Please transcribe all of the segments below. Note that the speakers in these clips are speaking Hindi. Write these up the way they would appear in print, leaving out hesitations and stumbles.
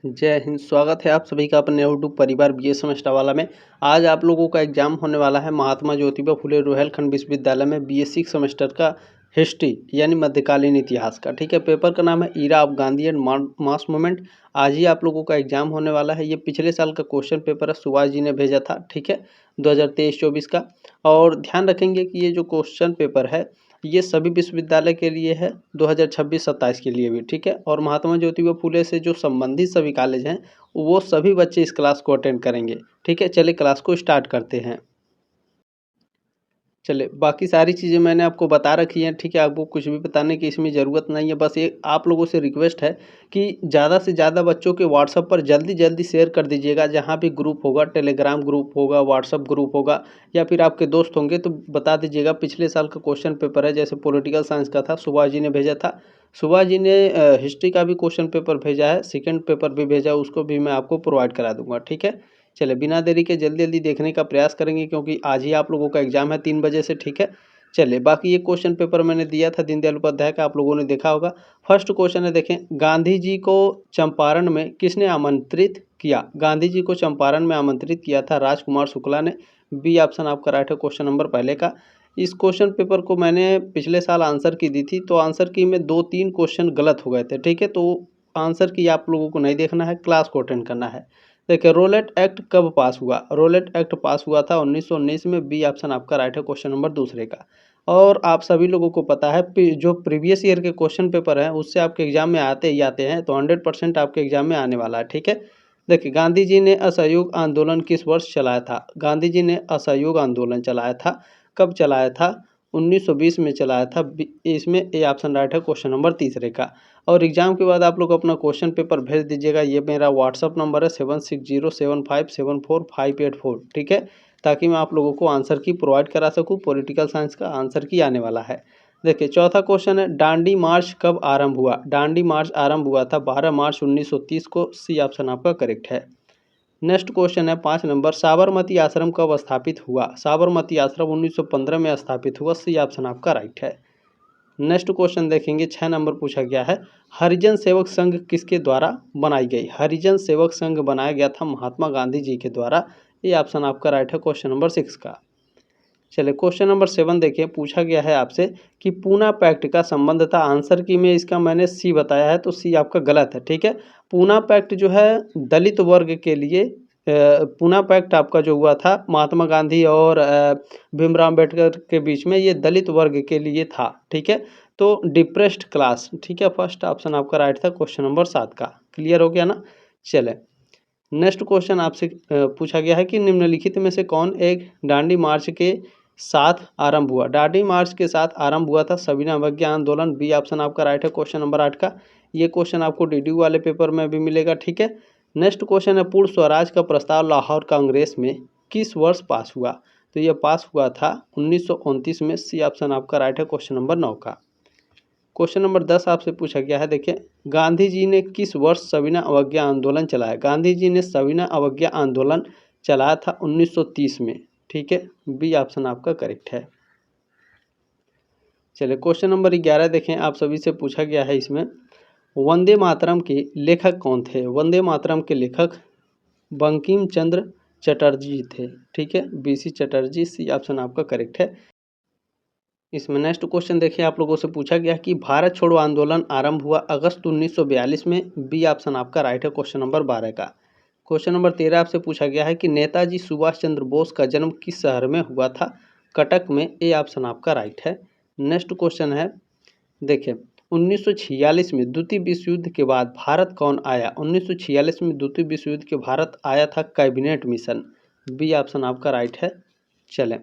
जय हिंद। स्वागत है आप सभी का अपने यूट्यूब परिवार बीए सेमेस्टर वाला में। आज आप लोगों का एग्जाम होने वाला है महात्मा ज्योतिबा फुले रुहेलखंड विश्वविद्यालय में बीएससी सेमेस्टर का हिस्ट्री यानी मध्यकालीन इतिहास का। ठीक है, पेपर का नाम है era of Gandhi and mass movement. आज ही आप लोगों का एग्जाम होने वाला है। ये पिछले साल का क्वेश्चन पेपर है, सुभाष जी ने भेजा था। ठीक है, 2023-24 का। और ध्यान रखेंगे कि ये जो क्वेश्चन पेपर है ये सभी विश्वविद्यालय के लिए है, 2026-27 के लिए भी। ठीक है, और महात्मा ज्योतिबा फुले से जो संबंधित सभी कॉलेज हैं वो सभी बच्चे इस क्लास को अटेंड करेंगे। ठीक है, चलिए क्लास को स्टार्ट करते हैं। चलिए, बाकी सारी चीज़ें मैंने आपको बता रखी हैं। ठीक है, आपको कुछ भी बताने की इसमें ज़रूरत नहीं है। बस ये आप लोगों से रिक्वेस्ट है कि ज़्यादा से ज़्यादा बच्चों के व्हाट्सएप पर जल्दी जल्दी शेयर कर दीजिएगा। जहाँ भी ग्रुप होगा, टेलीग्राम ग्रुप होगा, व्हाट्सएप ग्रुप होगा या फिर आपके दोस्त होंगे तो बता दीजिएगा। पिछले साल का क्वेश्चन पेपर है, जैसे पॉलिटिकल साइंस का था, सुभाष जी ने भेजा था। सुभाष जी ने हिस्ट्री का भी क्वेश्चन पेपर भेजा है, सेकेंड पेपर भी भेजा, उसको भी मैं आपको प्रोवाइड करा दूंगा। ठीक है, चलिए बिना देरी के जल्दी जल्दी देखने का प्रयास करेंगे क्योंकि आज ही आप लोगों का एग्जाम है 3 बजे से। ठीक है, चलिए बाकी ये क्वेश्चन पेपर मैंने दिया था दीनदयाल उपाध्याय का, आप लोगों ने देखा होगा। फर्स्ट क्वेश्चन है, देखें, गांधी जी को चंपारण में किसने आमंत्रित किया? गांधी जी को चंपारण में आमंत्रित किया था राजकुमार शुक्ला ने। बी ऑप्शन आपका राइट है क्वेश्चन नंबर पहले का। इस क्वेश्चन पेपर को मैंने पिछले साल आंसर की दी थी, तो आंसर की में 2-3 क्वेश्चन गलत हो गए थे। ठीक है, तो आंसर की आप लोगों को नहीं देखना है, क्लास को अटेंड करना है। देखिए, रोलेट एक्ट कब पास हुआ? रोलेट एक्ट पास हुआ था 1919 में। बी ऑप्शन आपका राइट है क्वेश्चन नंबर दूसरे का। और आप सभी लोगों को पता है जो प्रीवियस ईयर के क्वेश्चन पेपर हैं उससे आपके एग्जाम में आते ही आते हैं, तो 100% आपके एग्जाम में आने वाला है। ठीक है, देखिए, गांधी जी ने असहयोग आंदोलन किस वर्ष चलाया था? गांधी जी ने असहयोग आंदोलन चलाया था, कब चलाया था? 1920 में चलाया था। इसमें ए ऑप्शन राइट है क्वेश्चन नंबर तीसरे का। और एग्जाम के बाद आप लोग अपना क्वेश्चन पेपर भेज दीजिएगा। ये मेरा व्हाट्सअप नंबर है 7607574584। ठीक है, ताकि मैं आप लोगों को आंसर की प्रोवाइड करा सकूं। पॉलिटिकल साइंस का आंसर की आने वाला है। देखिए, चौथा क्वेश्चन है, दांडी मार्च कब आरंभ हुआ? दांडी मार्च आरंभ हुआ था 12 मार्च 1930 को। सी ऑप्शन आपका करेक्ट है। नेक्स्ट क्वेश्चन है 5 नंबर, साबरमती आश्रम कब स्थापित हुआ? साबरमती आश्रम 1915 में स्थापित हुआ। सी ऑप्शन आपका राइट है। नेक्स्ट क्वेश्चन देखेंगे, 6 नंबर पूछा गया है, हरिजन सेवक संघ किसके द्वारा बनाई गई? हरिजन सेवक संघ बनाया गया था महात्मा गांधी जी के द्वारा। ये ऑप्शन आपका राइट है क्वेश्चन नंबर 6 का। चलिए, क्वेश्चन नंबर 7 देखिए, पूछा गया है आपसे कि पूना पैक्ट का संबंध था। आंसर की में इसका मैंने सी बताया है, तो सी आपका गलत है। ठीक है, पूना पैक्ट जो है दलित वर्ग के लिए, पूना पैक्ट आपका जो हुआ था महात्मा गांधी और भीमराव अम्बेडकर के बीच में, ये दलित वर्ग के लिए था। ठीक है, तो डिप्रेस्ड क्लास। ठीक है, फर्स्ट ऑप्शन आपका राइट था क्वेश्चन नंबर 7 का। क्लियर हो गया ना? चले, नेक्स्ट क्वेश्चन आपसे पूछा गया है कि निम्नलिखित में से कौन एक दांडी मार्च के साथ आरंभ हुआ? दांडी मार्च के साथ आरंभ हुआ था सविनय अवज्ञा आंदोलन। बी ऑप्शन आपका राइट है क्वेश्चन नंबर 8 का। ये क्वेश्चन आपको डीडीयू वाले पेपर में भी मिलेगा। ठीक है, नेक्स्ट क्वेश्चन है, पूर्ण स्वराज का प्रस्ताव लाहौर कांग्रेस में किस वर्ष पास हुआ? तो ये पास हुआ था 1929 में। सी ऑप्शन आपका राइट है क्वेश्चन नंबर 9 का। क्वेश्चन नंबर 10 आपसे पूछा गया है, देखिए, गांधी जी ने किस वर्ष सविनय अवज्ञा आंदोलन चलाया? गांधी जी ने सविनय अवज्ञा आंदोलन चलाया था 1930 में। ठीक है, बी ऑप्शन आपका करेक्ट है। चलिए, क्वेश्चन नंबर 11 देखें, आप सभी से पूछा गया है इसमें, वंदे मातरम के लेखक कौन थे? वंदे मातरम के लेखक बंकिम चंद्र चटर्जी थे। ठीक है, बीसी चटर्जी। सी ऑप्शन आपका करेक्ट है। इसमें नेक्स्ट क्वेश्चन देखिए, आप लोगों से पूछा गया कि भारत छोड़ो आंदोलन आरंभ हुआ अगस्त 1942 में। बी ऑप्शन आपका राइट है क्वेश्चन नंबर 12 का। क्वेश्चन नंबर 13 आपसे पूछा गया है कि नेताजी सुभाष चंद्र बोस का जन्म किस शहर में हुआ था? कटक में। ए ऑप्शन आपका राइट है। नेक्स्ट क्वेश्चन है, देखिए, 1946 में द्वितीय विश्व युद्ध के बाद भारत कौन आया? 1946 में द्वितीय विश्व युद्ध के भारत आया था कैबिनेट मिशन। बी ऑप्शन आपका राइट है। चलें,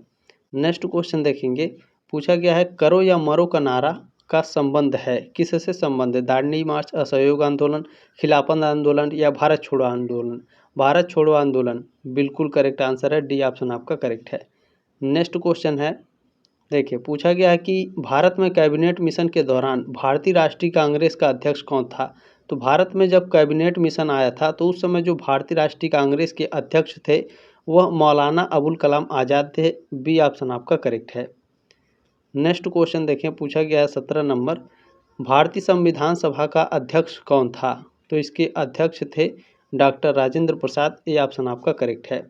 नेक्स्ट क्वेश्चन देखेंगे, पूछा गया है, करो या मरो का नारा का संबंध है, किससे संबंध है? दांडी मार्च, असहयोग आंदोलन, खिलाफत आंदोलन या भारत छोड़ो आंदोलन? भारत छोड़ो आंदोलन बिल्कुल करेक्ट आंसर है। डी ऑप्शन आपका करेक्ट है। नेक्स्ट क्वेश्चन है, देखिए, पूछा गया है कि भारत में कैबिनेट मिशन के दौरान भारतीय राष्ट्रीय कांग्रेस का अध्यक्ष कौन था? तो भारत में जब कैबिनेट मिशन आया था तो उस समय जो भारतीय राष्ट्रीय कांग्रेस के अध्यक्ष थे वह मौलाना अबुल कलाम आज़ाद थे। बी ऑप्शन आपका करेक्ट है। नेक्स्ट क्वेश्चन देखें, पूछा गया है 17 नंबर, भारतीय संविधान सभा का अध्यक्ष कौन था? तो इसके अध्यक्ष थे डॉक्टर राजेंद्र प्रसाद। ये ऑप्शन आपका करेक्ट है।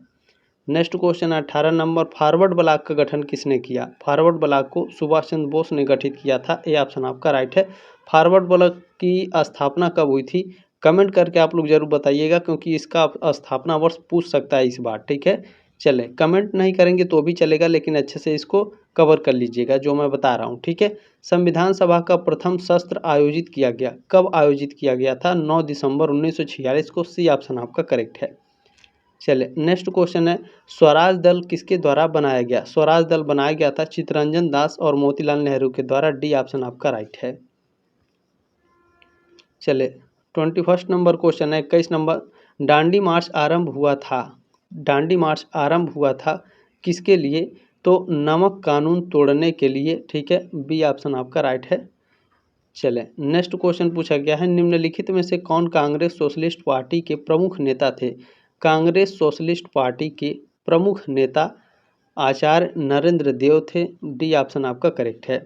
Next question 18 number, forward block का गठन किसने किया? फॉरवर्ड ब्लॉक को सुभाष चंद्र बोस ने गठित किया था। ये ऑप्शन आपका राइट है। फॉरवर्ड ब्लॉक की स्थापना कब हुई थी? कमेंट करके आप लोग जरूर बताइएगा, क्योंकि इसका स्थापना वर्ष पूछ सकता है इस बार। ठीक है, चले, कमेंट नहीं करेंगे तो भी चलेगा, लेकिन अच्छे से इसको कवर कर लीजिएगा जो मैं बता रहा हूँ। ठीक है, संविधान सभा का प्रथम सत्र आयोजित किया गया, कब आयोजित किया गया था? 9 दिसंबर 1946 को। सी ऑप्शन आपका करेक्ट है। चले, नेक्स्ट क्वेश्चन है, स्वराज दल किसके द्वारा बनाया गया? स्वराज दल बनाया गया था चित्तरंजन दास और मोतीलाल नेहरू के द्वारा। डी ऑप्शन आपका राइट है। चले, 21 नंबर क्वेश्चन है, 21 नंबर, दांडी मार्च आरंभ हुआ था, दांडी मार्च आरंभ हुआ था किसके लिए? तो नमक कानून तोड़ने के लिए। ठीक है, बी ऑप्शन आपका राइट है। चले, नेक्स्ट क्वेश्चन पूछा गया है, निम्नलिखित में से कौन कांग्रेस सोशलिस्ट पार्टी के प्रमुख नेता थे? कांग्रेस सोशलिस्ट पार्टी के प्रमुख नेता आचार्य नरेंद्र देव थे। डी ऑप्शन आपका करेक्ट है।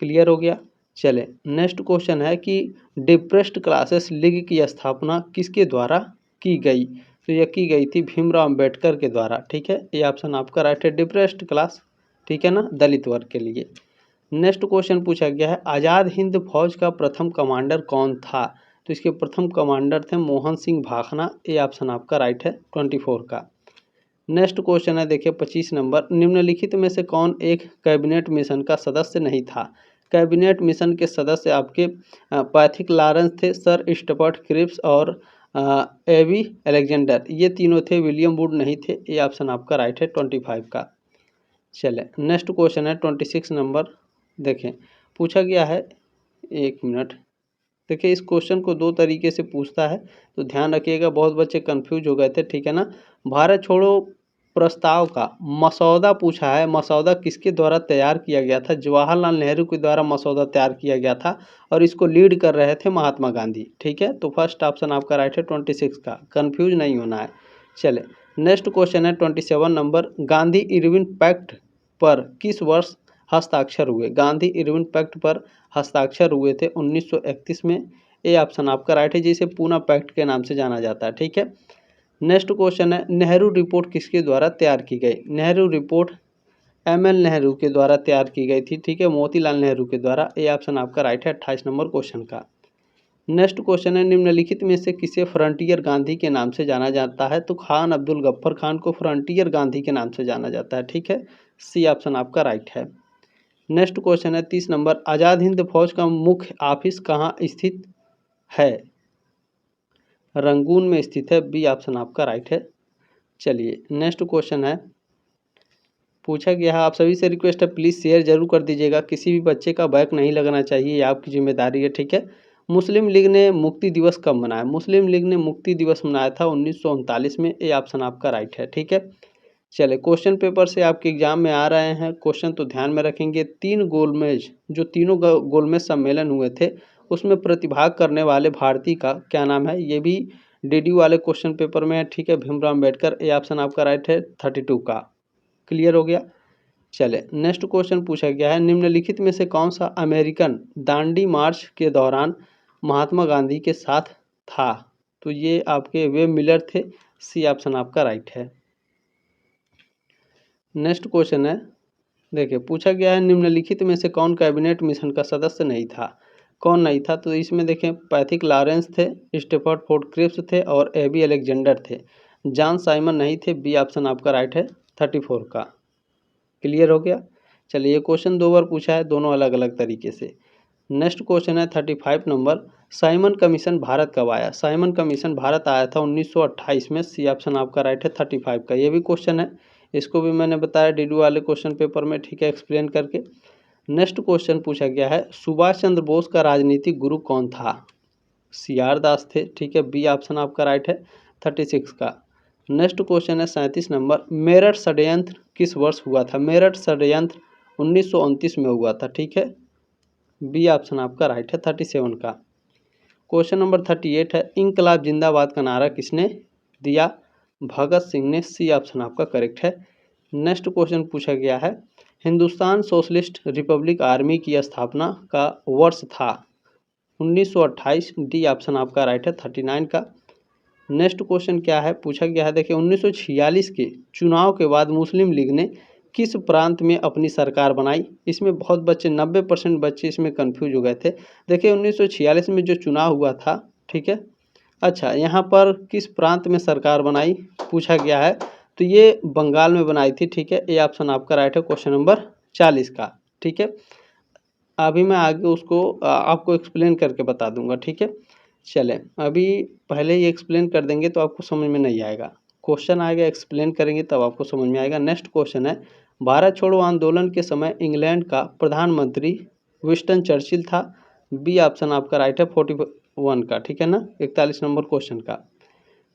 क्लियर हो गया। चले, नेक्स्ट क्वेश्चन है कि डिप्रेस्ड क्लासेस लीग की स्थापना किसके द्वारा की गई? तो यह की गई थी भीमराव अंबेडकर के द्वारा। ठीक है, ये ऑप्शन आपका राइट है, डिप्रेस्ड क्लास। ठीक है ना, दलित वर्ग के लिए। नेक्स्ट क्वेश्चन पूछा गया है, आज़ाद हिंद फौज का प्रथम कमांडर कौन था? तो इसके प्रथम कमांडर थे मोहन सिंह भाखना। ये ऑप्शन आपका राइट है, 24 का। नेक्स्ट क्वेश्चन है, देखिए 25 नंबर, निम्नलिखित में से कौन एक कैबिनेट मिशन का सदस्य नहीं था? कैबिनेट मिशन के सदस्य आपके पैथिक लॉरेंस थे, सर स्टुअर्ट क्रिप्स और एबी अलेक्जेंडर, ये तीनों थे, विलियम वुड नहीं थे। ये ऑप्शन आपका राइट है, 25 का। चले, नेक्स्ट क्वेश्चन है 26 नंबर, देखें पूछा गया है, एक मिनट, देखिए इस क्वेश्चन को दो तरीके से पूछता है, तो ध्यान रखिएगा, बहुत बच्चे कंफ्यूज हो गए थे। ठीक है ना, भारत छोड़ो प्रस्ताव का मसौदा पूछा है, मसौदा किसके द्वारा तैयार किया गया था? जवाहरलाल नेहरू के द्वारा मसौदा तैयार किया गया था और इसको लीड कर रहे थे महात्मा गांधी। ठीक है, तो फर्स्ट ऑप्शन आपका राइट है, 26 का, कंफ्यूज नहीं होना है। चले, नेक्स्ट क्वेश्चन है 27 नंबर, गांधी इरविन पैक्ट पर किस वर्ष हस्ताक्षर हुए? गांधी इरविन पैक्ट पर हस्ताक्षर हुए थे 1931 में। ये ऑप्शन आपका राइट है, जिसे पूना पैक्ट के नाम से जाना जाता है। ठीक है, नेक्स्ट क्वेश्चन है, नेहरू रिपोर्ट किसके द्वारा तैयार की गई? नेहरू रिपोर्ट एमएल नेहरू के द्वारा तैयार की गई थी। ठीक है, मोतीलाल नेहरू के द्वारा। ये ऑप्शन आपका राइट है, 28 नंबर क्वेश्चन का। नेक्स्ट क्वेश्चन है, निम्नलिखित में से किसे फ्रंटियर गांधी के नाम से जाना जाता है? तो खान अब्दुल गफ्फर खान को फ्रंटियर गांधी के नाम से जाना जाता है। ठीक है, सी ऑप्शन आपका राइट है। नेक्स्ट क्वेश्चन है 30 नंबर, आज़ाद हिंद फौज का मुख्य ऑफिस कहाँ स्थित है? रंगून में स्थित है। बी ऑप्शन आपका राइट है। चलिए, नेक्स्ट क्वेश्चन है, पूछा गया है, आप सभी से रिक्वेस्ट है प्लीज़ शेयर जरूर कर दीजिएगा, किसी भी बच्चे का बैक नहीं लगना चाहिए, ये आपकी जिम्मेदारी है। ठीक है, मुस्लिम लीग ने मुक्ति दिवस कब मनाया? मुस्लिम लीग ने मुक्ति दिवस मनाया था 1939 में। ये ऑप्शन आपका राइट है। ठीक है, चले, क्वेश्चन पेपर से आपके एग्जाम में आ रहे हैं क्वेश्चन, तो ध्यान में रखेंगे। तीन गोलमेज, जो तीनों गोलमेज सम्मेलन हुए थे, उसमें प्रतिभाग करने वाले भारतीय का क्या नाम है? ये भी डीडी वाले क्वेश्चन पेपर में है। ठीक है, भीमराव अम्बेडकर। ये ऑप्शन आपका राइट है, 32 का। क्लियर हो गया। चले, नेक्स्ट क्वेश्चन पूछा गया है, निम्नलिखित में से कौन सा अमेरिकन दांडी मार्च के दौरान महात्मा गांधी के साथ था? तो ये आपके वेब मिलर थे। सी ऑप्शन आपका राइट है। नेक्स्ट क्वेश्चन है, देखिए पूछा गया है, निम्नलिखित में से कौन कैबिनेट मिशन का सदस्य नहीं था? कौन नहीं था? तो इसमें देखें, पैथिक लॉरेंस थे, स्टुअर्ट फोर्ड क्रिप्स थे और एबी अलेक्जेंडर थे। जॉन साइमन नहीं थे। बी ऑप्शन आपका राइट है, 34 का। क्लियर हो गया। चलिए, ये क्वेश्चन दो बार पूछा है, दोनों अलग अलग तरीके से। नेक्स्ट क्वेश्चन है 35 नंबर, साइमन कमीशन भारत कब आया? साइमन कमीशन भारत आया था 1928 में। सी ऑप्शन आपका राइट है, 35 का। ये भी क्वेश्चन है, इसको भी मैंने बताया डीडी वाले क्वेश्चन पेपर में। ठीक है, एक्सप्लेन करके। नेक्स्ट क्वेश्चन पूछा गया है, सुभाष चंद्र बोस का राजनीतिक गुरु कौन था? CR दास थे। ठीक है, बी ऑप्शन आपका राइट है, 36 का। नेक्स्ट क्वेश्चन है 37 नंबर, मेरठ षड्यंत्र किस वर्ष हुआ था? मेरठ षड्यंत्र 1929 में हुआ था। ठीक है, बी ऑप्शन आपका राइट है, 37 का। क्वेश्चन नंबर 38 है, इंकलाब जिंदाबाद का नारा किसने दिया? भगत सिंह ने। सी ऑप्शन आपका करेक्ट है। नेक्स्ट क्वेश्चन पूछा गया है, हिंदुस्तान सोशलिस्ट रिपब्लिक आर्मी की स्थापना का वर्ष था 1928 डी ऑप्शन आपका राइट है 39 का। नेक्स्ट क्वेश्चन क्या है पूछा गया है, देखिए 1946 के चुनाव के बाद मुस्लिम लीग ने किस प्रांत में अपनी सरकार बनाई। इसमें बहुत बच्चे 90% बच्चे इसमें कंफ्यूज हो गए थे। देखिए 1946 में जो चुनाव हुआ था, ठीक है, अच्छा यहाँ पर किस प्रांत में सरकार बनाई पूछा गया है, तो ये बंगाल में बनाई थी, ठीक है। ए ऑप्शन आपका राइट है क्वेश्चन नंबर 40 का, ठीक है। अभी मैं आगे उसको आपको एक्सप्लेन करके बता दूंगा, ठीक है। चलें अभी पहले ही एक्सप्लेन कर देंगे तो आपको समझ में नहीं आएगा, क्वेश्चन आएगा एक्सप्लेन करेंगे तब आपको समझ में आएगा। नेक्स्ट क्वेश्चन है, भारत छोड़ो आंदोलन के समय इंग्लैंड का प्रधानमंत्री विंस्टन चर्चिल था। बी ऑप्शन आपका राइट है 41 का, ठीक है ना। 41 नंबर क्वेश्चन का।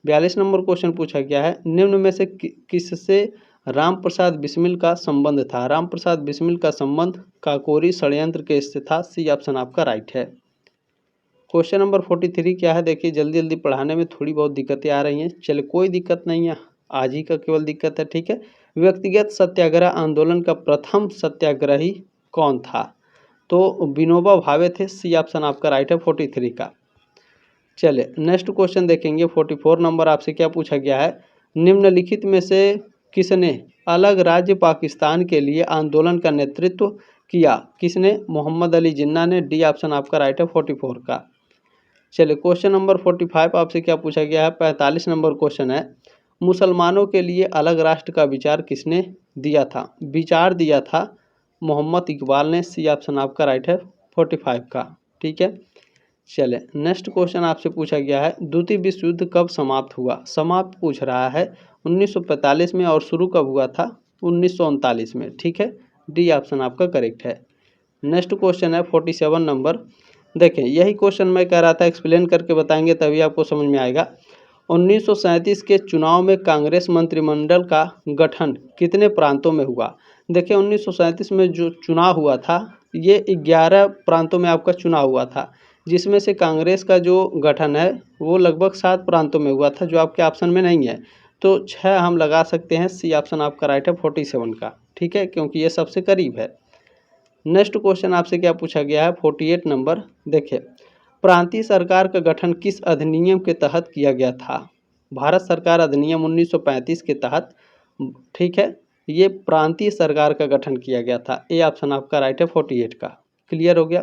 42 नंबर क्वेश्चन पूछा गया है, निम्न में से किससे राम प्रसाद बिस्मिल का संबंध था। राम प्रसाद बिस्मिल का संबंध काकोरी षड्यंत्र के से था। सी ऑप्शन आपका राइट है। क्वेश्चन नंबर 43 क्या है, देखिए जल्दी जल्दी पढ़ाने में थोड़ी बहुत दिक्कतें आ रही हैं, चलिए कोई दिक्कत नहीं है, आज ही का केवल दिक्कत है, ठीक है। व्यक्तिगत सत्याग्रह आंदोलन का प्रथम सत्याग्रही कौन था, तो विनोबा भावे थे। सी ऑप्शन आपका राइट है 43 का। चलिए नेक्स्ट क्वेश्चन देखेंगे 44 नंबर। आपसे क्या पूछा गया है, निम्नलिखित में से किसने अलग राज्य पाकिस्तान के लिए आंदोलन का नेतृत्व किया। किसने, मोहम्मद अली जिन्ना ने। डी ऑप्शन आपका राइट है 44 का। चलिए क्वेश्चन नंबर 45 आपसे क्या पूछा गया है, 45 नंबर क्वेश्चन है, मुसलमानों के लिए अलग राष्ट्र का विचार किसने दिया था। विचार दिया था मोहम्मद इकबाल ने। सी ऑप्शन आपका राइट है 45 का, ठीक है। चले नेक्स्ट क्वेश्चन आपसे पूछा गया है, द्वितीय विश्व युद्ध कब समाप्त हुआ। समाप्त पूछ रहा है 1945 में और शुरू कब हुआ था 1939 में, ठीक है। डी ऑप्शन आपका करेक्ट है। नेक्स्ट क्वेश्चन है 47 नंबर। देखें यही क्वेश्चन मैं कह रहा था एक्सप्लेन करके बताएंगे तभी आपको समझ में आएगा। 1937 के चुनाव में कांग्रेस मंत्रिमंडल का गठन कितने प्रांतों में हुआ। देखिए 1937 में जो चुनाव हुआ था ये 11 प्रांतों में आपका चुनाव हुआ था, जिसमें से कांग्रेस का जो गठन है वो लगभग 7 प्रांतों में हुआ था, जो आपके ऑप्शन में नहीं है, तो 6 हम लगा सकते हैं। सी ऑप्शन आपका राइट है 47 का, ठीक है, क्योंकि ये सबसे करीब है। नेक्स्ट क्वेश्चन आपसे क्या पूछा गया है 48 नंबर। देखिए प्रांतीय सरकार का गठन किस अधिनियम के तहत किया गया था। भारत सरकार अधिनियम 1935 के तहत, ठीक है, ये प्रांतीय सरकार का गठन किया गया था। ए ऑप्शन आपका राइट है 48 का। क्लियर हो गया।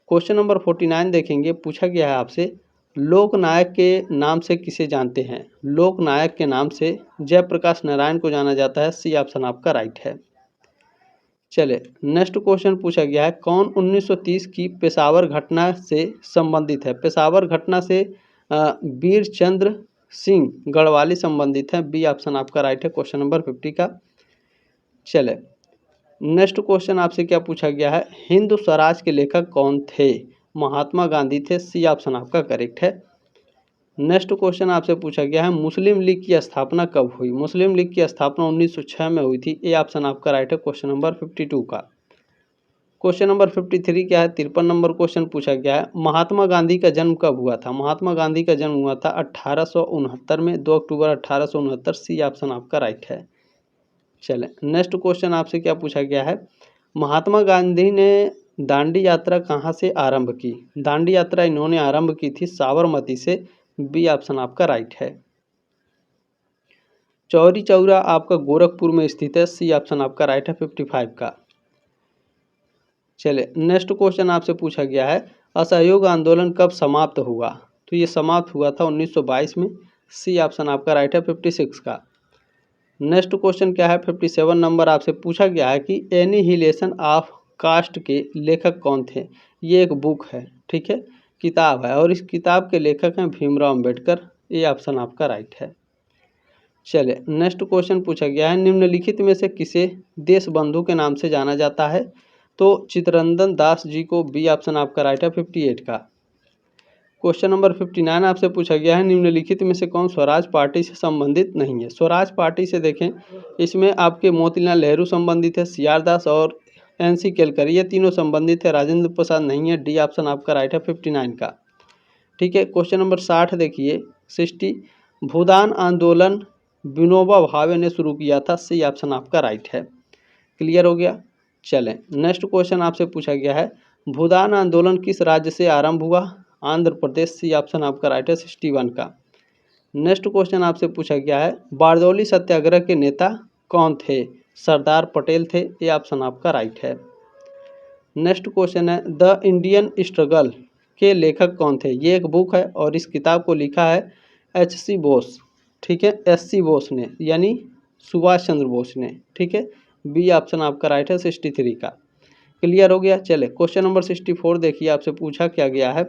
क्वेश्चन नंबर 49 देखेंगे, पूछा गया है आपसे, लोकनायक के नाम से किसे जानते हैं। लोकनायक के नाम से जयप्रकाश नारायण को जाना जाता है। सी ऑप्शन आपका राइट है। चले नेक्स्ट क्वेश्चन पूछा गया है, कौन 1930 की पेशावर घटना से संबंधित है। पेशावर घटना से वीर चंद्र सिंह गढ़वाली संबंधित है। बी ऑप्शन आपका राइट है क्वेश्चन नंबर 50 का। चले नेक्स्ट क्वेश्चन आपसे क्या पूछा गया है, हिंद स्वराज के लेखक कौन थे। महात्मा गांधी थे। सी ऑप्शन आपका करेक्ट है। नेक्स्ट क्वेश्चन आपसे पूछा गया है, मुस्लिम लीग की स्थापना कब हुई। मुस्लिम लीग की स्थापना 1906 में हुई थी। ए ऑप्शन आपका राइट है क्वेश्चन नंबर 52 का। क्वेश्चन नंबर 53 क्या है, 53 नंबर क्वेश्चन पूछा गया है, महात्मा गांधी का जन्म कब हुआ था। महात्मा गांधी का जन्म हुआ था 1869 में, 2 अक्टूबर 1869। सी ऑप्शन आपका राइट है। चलें नेक्स्ट क्वेश्चन आपसे क्या पूछा गया है, महात्मा गांधी ने दांडी यात्रा कहाँ से आरंभ की। दांडी यात्रा इन्होंने आरंभ की थी साबरमती से। बी ऑप्शन आपका राइट है। चौरी चौरा आपका गोरखपुर में स्थित है। सी ऑप्शन आपका राइट है 55 का। चले नेक्स्ट क्वेश्चन आपसे पूछा गया है, असहयोग आंदोलन कब समाप्त हुआ। तो ये समाप्त हुआ था 1922 में। सी ऑप्शन आपका राइट है 56 का। नेक्स्ट क्वेश्चन क्या है 57 नंबर। आपसे पूछा गया है कि एनिहिलेशन ऑफ कास्ट के लेखक कौन थे। ये एक बुक है, ठीक है, किताब है, और इस किताब के लेखक हैं भीमराव अंबेडकर। ये ऑप्शन आपका राइट है। चलिए नेक्स्ट क्वेश्चन पूछा गया है, निम्नलिखित में से किसे देशबंधु के नाम से जाना जाता है। तो चित्तरंजन दास जी को। बी ऑप्शन आपका राइट है 58 का। क्वेश्चन नंबर 59 आपसे पूछा गया है, निम्नलिखित में से कौन स्वराज पार्टी से संबंधित नहीं है। स्वराज पार्टी से देखें इसमें आपके मोतीलाल नेहरू संबंधित है, सीआर दास और एनसी केलकर, ये तीनों संबंधित है। राजेंद्र प्रसाद नहीं है। डी ऑप्शन आपका राइट है 59 का, ठीक है। क्वेश्चन नंबर 60 देखिए 60, भूदान आंदोलन विनोबा भावे ने शुरू किया था। सी ऑप्शन आपका राइट है। क्लियर हो गया। चलें नेक्स्ट क्वेश्चन आपसे पूछा गया है, भूदान आंदोलन किस राज्य से आरंभ हुआ? आंध्र प्रदेश। सी ऑप्शन आपका राइट है 61 का। नेक्स्ट क्वेश्चन आपसे पूछा गया है बारदौली सत्याग्रह के नेता कौन थे? सरदार पटेल थे। ये ऑप्शन आपका राइट है। नेक्स्ट क्वेश्चन है द इंडियन स्ट्रगल के लेखक कौन थे? ये एक बुक है और इस किताब को लिखा है H.C. बोस, ठीक है, S.C. बोस ने, यानी सुभाष चंद्र बोस ने, ठीक है। बी ऑप्शन आपका राइट है 63 का। क्लियर हो गया। चले क्वेश्चन नंबर 64 देखिए, आपसे पूछा क्या गया है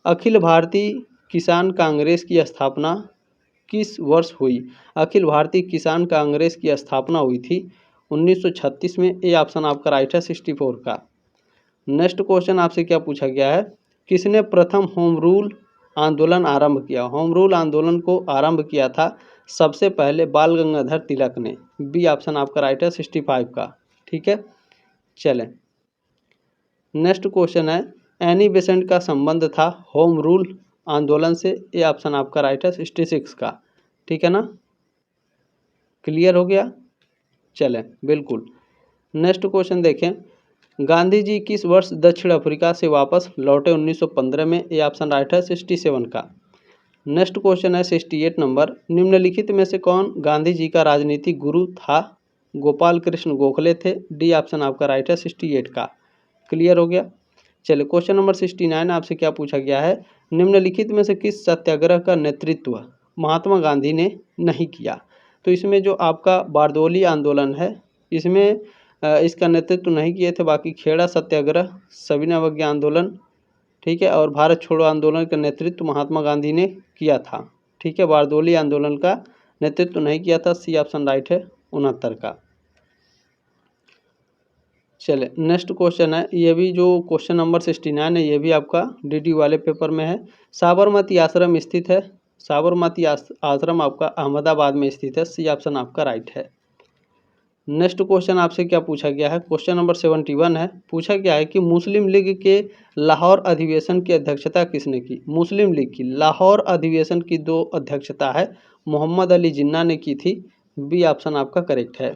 अखिल भारतीय किसान कांग्रेस की स्थापना किस वर्ष हुई? अखिल भारतीय किसान कांग्रेस की स्थापना हुई थी 1936 में। ए ऑप्शन आपका राइट है 64 का। नेक्स्ट क्वेश्चन आपसे क्या पूछा गया है किसने प्रथम होम रूल आंदोलन आरंभ किया? होम रूल आंदोलन को आरंभ किया था सबसे पहले बाल गंगाधर तिलक ने। बी ऑप्शन आपका राइट है 65 का, ठीक है। चलें नेक्स्ट क्वेश्चन है एनी बेसेंट का संबंध था होम रूल आंदोलन से। ये ऑप्शन आपका राइट है 66 का, ठीक है ना। क्लियर हो गया। चलें बिल्कुल। नेक्स्ट क्वेश्चन देखें गांधी जी किस वर्ष दक्षिण अफ्रीका से वापस लौटे 1915 में? ये ऑप्शन राइट है 67 का। नेक्स्ट क्वेश्चन है 68 नंबर निम्नलिखित में से कौन गांधी जी का राजनीतिक गुरु था? गोपाल कृष्ण गोखले थे। डी ऑप्शन आपका राइट है 68 का। क्लियर हो गया। चलिए क्वेश्चन नंबर 69 आपसे क्या पूछा गया है निम्नलिखित में से किस सत्याग्रह का नेतृत्व महात्मा गांधी ने नहीं किया? तो इसमें जो आपका बारदौली आंदोलन है इसमें इसका नेतृत्व नहीं किए थे, बाकी खेड़ा सत्याग्रह, सविनय अवज्ञा आंदोलन, ठीक है, और भारत छोड़ो आंदोलन का नेतृत्व महात्मा गांधी ने किया था, ठीक है। बारदौली आंदोलन का नेतृत्व नहीं किया था। सी ऑप्शन राइट है 69 का। चले नेक्स्ट क्वेश्चन है, ये भी जो क्वेश्चन नंबर 69 है ये भी आपका DD वाले पेपर में है। साबरमती आश्रम स्थित है। साबरमती आश्रम आपका अहमदाबाद में स्थित है। सी ऑप्शन आपका राइट है। नेक्स्ट क्वेश्चन आपसे क्या पूछा गया है क्वेश्चन नंबर 71 है। पूछा गया है कि मुस्लिम लीग के लाहौर अधिवेशन की अध्यक्षता किसने की? मुस्लिम लीग की लाहौर अधिवेशन की 2 अध्यक्षता है मोहम्मद अली जिन्ना ने की थी। बी ऑप्शन आपका करेक्ट है।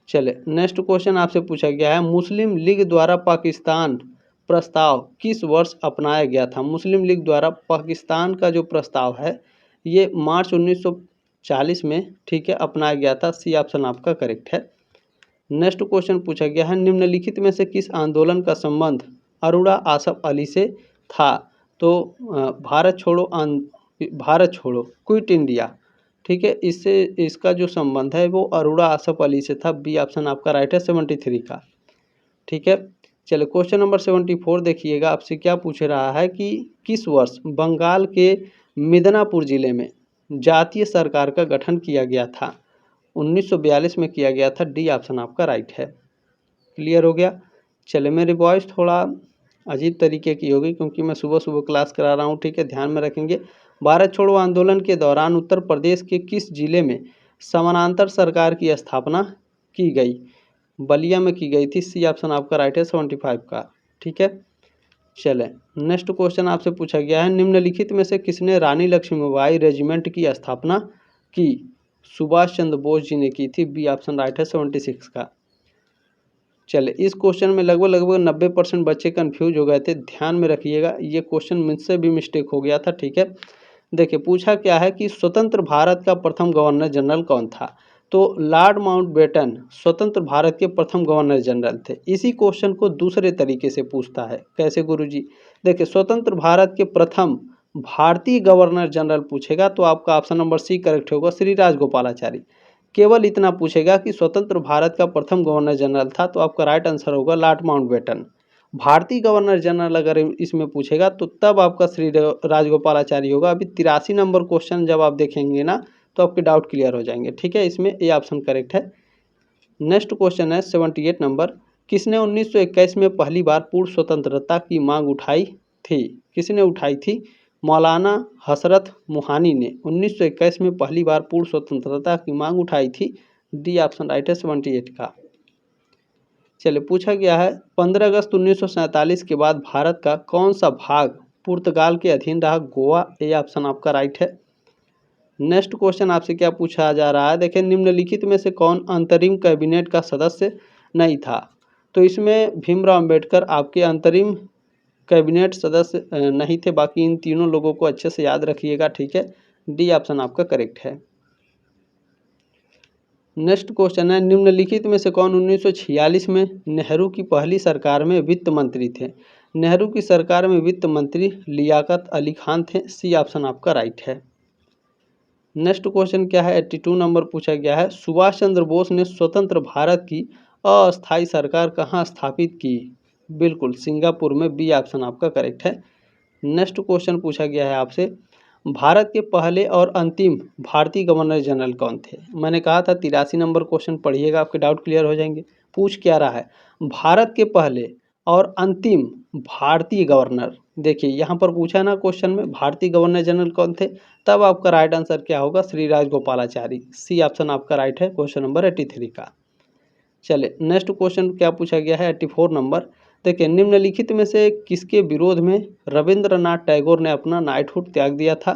चले नेक्स्ट क्वेश्चन आपसे पूछा गया है मुस्लिम लीग द्वारा पाकिस्तान प्रस्ताव किस वर्ष अपनाया गया था? मुस्लिम लीग द्वारा पाकिस्तान का जो प्रस्ताव है ये मार्च 1940 में, ठीक है, अपनाया गया था। सी ऑप्शन आपका करेक्ट है। नेक्स्ट क्वेश्चन पूछा गया है निम्नलिखित में से किस आंदोलन का संबंध अरुणा आसफ अली से था? तो भारत छोड़ो क्विट इंडिया, ठीक है, इससे इसका जो संबंध है वो अरुणा आसफ अली से था। बी ऑप्शन आपका राइट है 73 का, ठीक है। चलिए क्वेश्चन नंबर 74 देखिएगा, आपसे क्या पूछ रहा है कि किस वर्ष बंगाल के मिदनापुर जिले में जातीय सरकार का गठन किया गया था? 1942 में किया गया था। डी ऑप्शन आपका राइट है। क्लियर हो गया। चले मेरी वॉइस थोड़ा अजीब तरीके की होगी क्योंकि मैं सुबह सुबह क्लास करा रहा हूँ, ठीक है, ध्यान में रखेंगे। भारत छोड़ो आंदोलन के दौरान उत्तर प्रदेश के किस जिले में समानांतर सरकार की स्थापना की गई? बलिया में की गई थी। सी ऑप्शन आपका राइट है 75 का, ठीक है। चलें नेक्स्ट क्वेश्चन आपसे पूछा गया है निम्नलिखित में से किसने रानी लक्ष्मीबाई रेजिमेंट की स्थापना की? सुभाष चंद्र बोस जी ने की थी। बी ऑप्शन राइट है 76 का। चले इस क्वेश्चन में लगभग 90% बच्चे कंफ्यूज हो गए थे, ध्यान में रखिएगा, ये क्वेश्चन मुझसे भी मिस्टेक हो गया था, ठीक है। देखिए पूछा क्या है कि स्वतंत्र भारत का प्रथम गवर्नर जनरल कौन था? तो लॉर्ड माउंटबेटन स्वतंत्र भारत के प्रथम गवर्नर जनरल थे। इसी क्वेश्चन को दूसरे तरीके से पूछता है। कैसे गुरुजी? देखिए स्वतंत्र भारत के प्रथम भारतीय गवर्नर जनरल पूछेगा तो आपका ऑप्शन नंबर सी करेक्ट होगा, श्री राजगोपालाचारी। केवल इतना पूछेगा कि स्वतंत्र भारत का प्रथम गवर्नर जनरल था तो आपका राइट आंसर होगा लॉर्ड माउंटबेटन। भारतीय गवर्नर जनरल अगर इसमें पूछेगा तो तब आपका श्री राजगोपालाचारी होगा। अभी 83 नंबर क्वेश्चन जब आप देखेंगे ना तो आपके डाउट क्लियर हो जाएंगे, ठीक है। इसमें ए ऑप्शन करेक्ट है। नेक्स्ट क्वेश्चन है 78 नंबर किसने 1921 में पहली बार पूर्ण स्वतंत्रता की मांग उठाई थी? किसने उठाई थी? मौलाना हसरत मोहानी ने 1921 में पहली बार पूर्ण स्वतंत्रता की मांग उठाई थी। डी ऑप्शन राइट है 78 का। चलिए पूछा गया है 15 अगस्त 1947 के बाद भारत का कौन सा भाग पुर्तगाल के अधीन रहा? गोवा। ए ऑप्शन आपका राइट है। नेक्स्ट क्वेश्चन आपसे क्या पूछा जा रहा है, देखिए निम्नलिखित में से कौन अंतरिम कैबिनेट का सदस्य नहीं था? तो इसमें भीमराव अंबेडकर आपके अंतरिम कैबिनेट सदस्य नहीं थे। बाकी इन तीनों लोगों को अच्छे से याद रखिएगा, ठीक है। डी ऑप्शन आपका करेक्ट है। नेक्स्ट क्वेश्चन है, निम्नलिखित में से कौन 1946 में नेहरू की पहली सरकार में वित्त मंत्री थे? नेहरू की सरकार में वित्त मंत्री लियाकत अली खान थे। सी ऑप्शन आपका राइट है। नेक्स्ट क्वेश्चन क्या है, 82 नंबर पूछा गया है, सुभाष चंद्र बोस ने स्वतंत्र भारत की अस्थायी सरकार कहाँ स्थापित की? बिल्कुल सिंगापुर में। बी ऑप्शन आपका करेक्ट है। नेक्स्ट क्वेश्चन पूछा गया है आपसे, भारत के पहले और अंतिम भारतीय गवर्नर जनरल कौन थे? मैंने कहा था 83 नंबर क्वेश्चन पढ़िएगा, आपके डाउट क्लियर हो जाएंगे। पूछ क्या रहा है, भारत के पहले और अंतिम भारतीय गवर्नर। देखिए यहाँ पर पूछा ना क्वेश्चन में भारतीय गवर्नर जनरल कौन थे, तब आपका राइट आंसर क्या होगा? श्री राजगोपालाचारी। सी ऑप्शन आपका राइट है क्वेश्चन नंबर 83 का। चले नेक्स्ट क्वेश्चन क्या पूछा गया है, 84 नंबर। देखिए निम्नलिखित में से किसके विरोध में रविंद्रनाथ टैगोर ने अपना नाइटहुड त्याग दिया था?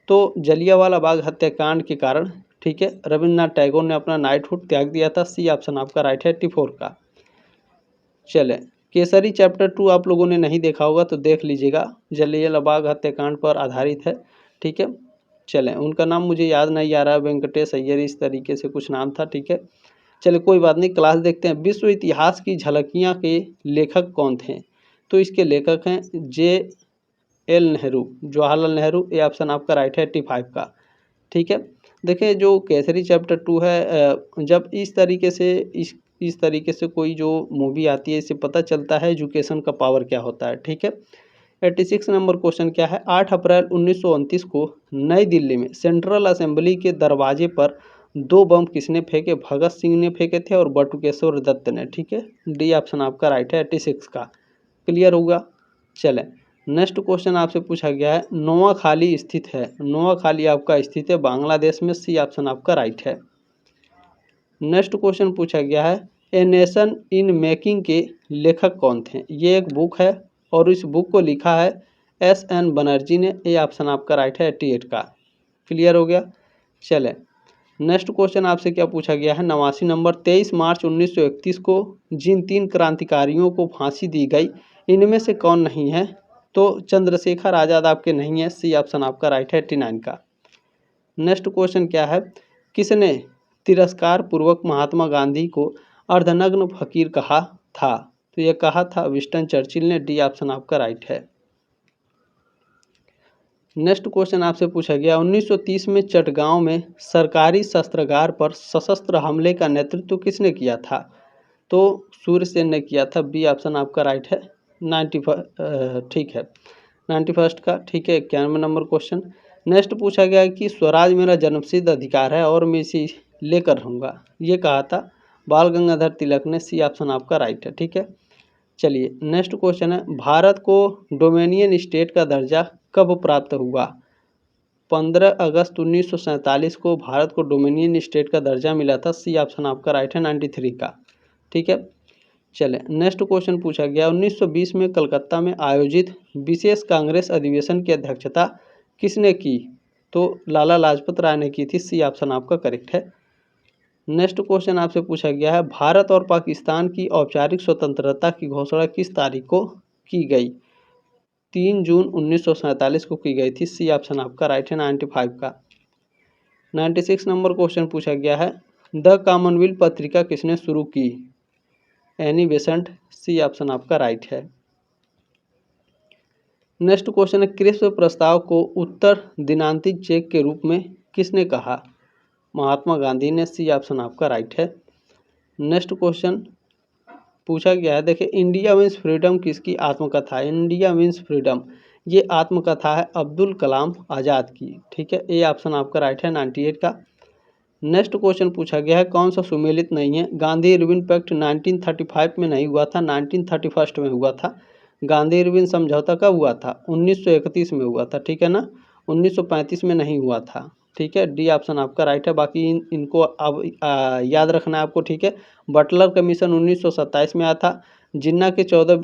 तो जलियांवाला बाग हत्याकांड के कारण, ठीक है, रविंद्रनाथ टैगोर ने अपना नाइटहुड त्याग दिया था। सी ऑप्शन आपका राइट है 84 का। चले केसरी चैप्टर 2 आप लोगों ने नहीं देखा होगा तो देख लीजिएगा, जलियांवाला बाग हत्याकांड पर आधारित है, ठीक है। चलें, उनका नाम मुझे याद नहीं आ रहा, वेंकटेश अय्यर इस तरीके से कुछ नाम था, ठीक है। चलिए कोई बात नहीं, क्लास देखते हैं। विश्व इतिहास की झलकियाँ के लेखक कौन थे? तो इसके लेखक हैं JL नेहरू, जवाहरलाल नेहरू। ये ऑप्शन आपका राइट है 85 का, ठीक है। देखिए जो केसरी चैप्टर 2 है, जब इस तरीके से कोई जो मूवी आती है, इससे पता चलता है एजुकेशन का पावर क्या होता है, ठीक है। 86 नंबर क्वेश्चन क्या है, 8 अप्रैल 1929 को नई दिल्ली में सेंट्रल असेंबली के दरवाजे पर 2 बम किसने फेंके? भगत सिंह ने फेंके थे और बटुकेश्वर दत्त ने, ठीक है। डी ऑप्शन आपका राइट है 86 का। क्लियर होगा। चलें नेक्स्ट क्वेश्चन आपसे पूछा गया है, नोआखाली स्थित है? नोआखाली आपका स्थित है बांग्लादेश में। सी ऑप्शन आपका राइट है। नेक्स्ट क्वेश्चन पूछा गया है, ए नेशन इन मेकिंग के लेखक कौन थे? ये एक बुक है और इस बुक को लिखा है SN बनर्जी ने। ये ऑप्शन आपका राइट है 88 का। क्लियर हो गया। चलें नेक्स्ट क्वेश्चन आपसे क्या पूछा गया है, 89 नंबर। 23 मार्च 1931 को जिन 3 क्रांतिकारियों को फांसी दी गई, इनमें से कौन नहीं है? तो चंद्रशेखर आज़ाद आपके नहीं है। सी ऑप्शन आपका राइट है 89 का। नेक्स्ट क्वेश्चन क्या है, किसने तिरस्कार पूर्वक महात्मा गांधी को अर्धनग्न फकीर कहा था? तो यह कहा था विंस्टन चर्चिल ने। डी ऑप्शन आपका राइट है। नेक्स्ट क्वेश्चन आपसे पूछा गया, 1930 में चटगांव में सरकारी शस्त्रागार पर सशस्त्र हमले का नेतृत्व किसने किया था? तो सूर्यसेन ने किया था। बी ऑप्शन आपका राइट है 91, ठीक है 91 का, ठीक है। 91 नंबर क्वेश्चन। नेक्स्ट पूछा गया है कि स्वराज मेरा जन्मसिद्ध अधिकार है और मैं इसे लेकर रहूँगा, ये कहा था बाल गंगाधर तिलक ने। सी ऑप्शन आपका राइट है, ठीक है। चलिए नेक्स्ट क्वेश्चन है, भारत को डोमिनियन स्टेट का दर्जा कब प्राप्त हुआ? 15 अगस्त 1947 को भारत को डोमिनियन स्टेट का दर्जा मिला था। सी ऑप्शन आपका राइट है 93 का, ठीक है। चलें नेक्स्ट क्वेश्चन पूछा गया, 1920 में कलकत्ता में आयोजित विशेष कांग्रेस अधिवेशन की अध्यक्षता किसने की? तो लाला लाजपत राय ने की थी। सी ऑप्शन आपका करेक्ट है। नेक्स्ट क्वेश्चन आपसे पूछा गया है, भारत और पाकिस्तान की औपचारिक स्वतंत्रता की घोषणा किस तारीख को की गई? 3 जून 1947 को की गई थी। सी ऑप्शन आपका राइट है 95 का। 96 नंबर क्वेश्चन पूछा गया है, द कॉमनवेल्थ पत्रिका किसने शुरू की? Annie Besant. सी ऑप्शन आपका राइट है। नेक्स्ट क्वेश्चन है, क्रिप्स प्रस्ताव को उत्तर दिनांतिक चेक के रूप में किसने कहा? महात्मा गांधी ने। सी ऑप्शन आपका राइट है। नेक्स्ट क्वेश्चन पूछा गया है, देखिए इंडिया मीन्स फ्रीडम किसकी आत्मकथा है? इंडिया मीन्स फ्रीडम ये आत्मकथा है अब्दुल कलाम आज़ाद की, ठीक है। ए ऑप्शन आपका राइट है 98 का। नेक्स्ट क्वेश्चन पूछा गया है, कौन सा सुमेलित नहीं है? गांधी इरविन पैक्ट 1935 में नहीं हुआ था, 1931 में हुआ था। गांधी इरविन समझौता कब हुआ था? 1931 में हुआ था, ठीक है ना। 1935 में नहीं हुआ था, ठीक है। डी ऑप्शन आपका राइट है। बाकी इनको अब याद रखना है आपको, ठीक है। बटलर कमीशन 1927 में आया था। जिन्ना के 14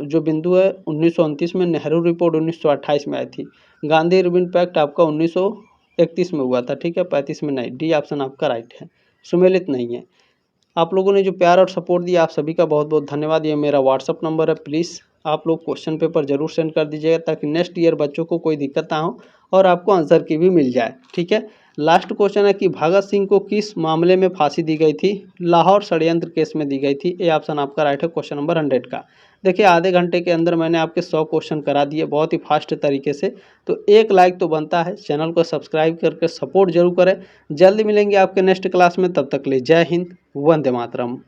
जो बिंदु है 1929 में, नेहरू रिपोर्ट 1928 में आई थी। गांधी इरविन पैक्ट आपका 1931 में हुआ था, ठीक है, 35 में नहीं। डी ऑप्शन आपका राइट है, सुमेलित नहीं है। आप लोगों ने जो प्यार और सपोर्ट दिया, आप सभी का बहुत बहुत धन्यवाद। ये मेरा व्हाट्सअप नंबर है, प्लीज़ आप लोग क्वेश्चन पेपर ज़रूर सेंड कर दीजिएगा ताकि नेक्स्ट ईयर बच्चों को कोई दिक्कत ना हो और आपको आंसर की भी मिल जाए, ठीक है। लास्ट क्वेश्चन है कि भगत सिंह को किस मामले में फांसी दी गई थी? लाहौर षड्यंत्र केस में दी गई थी। ए ऑप्शन आपका राइट है क्वेश्चन नंबर 100 का। देखिए आधे घंटे के अंदर मैंने आपके 100 क्वेश्चन करा दिए बहुत ही फास्ट तरीके से। तो एक लाइक तो बनता है, चैनल को सब्सक्राइब करके सपोर्ट जरूर करें। जल्दी मिलेंगे आपके नेक्स्ट क्लास में, तब तक ले जय हिंद, वंदे मातरम।